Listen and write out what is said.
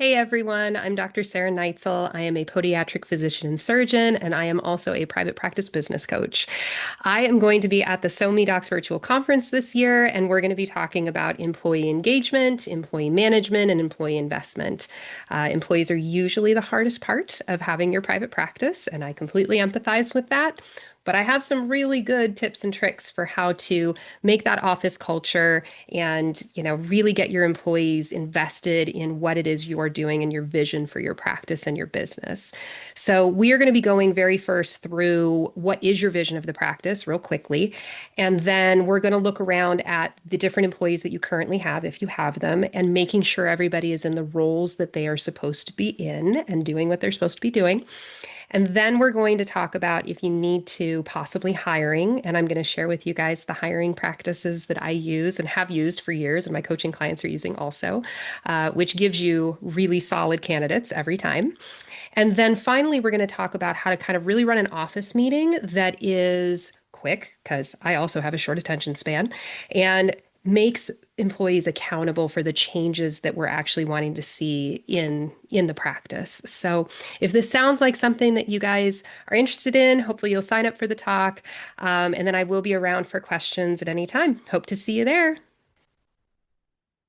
Hey everyone, I'm Dr. Sarah Neitzel. I am a podiatric physician and surgeon, and I am also a private practice business coach. I am going to be at the SoMe Docs virtual conference this year, and we're going to be talking about employee engagement, employee management, and employee investment. Employees are usually the hardest part of having your private practice, and I completely empathize with that. But I have some really good tips and tricks for how to make that office culture and, really get your employees invested in what it is you are doing and your vision for your practice and your business. So, we are going to be going very first through what is your vision of the practice real quickly. And then we're going to look around at the different employees that you currently have, if you have them, and making sure everybody is in the roles that they are supposed to be in and doing what they're supposed to be doing. And then we're going to talk about if you need to possibly hiring. And I'm going to share with you guys the hiring practices that I use and have used for years, and my coaching clients are using also, which gives you really solid candidates every time. And then finally, we're going to talk about how to kind of really run an office meeting that is quick, because I also have a short attention span, and makes employees accountable for the changes that we're actually wanting to see in the practice. So if this sounds like something that you guys are interested in, hopefully you'll sign up for the talk. And then I will be around for questions at any time. Hope to see you there.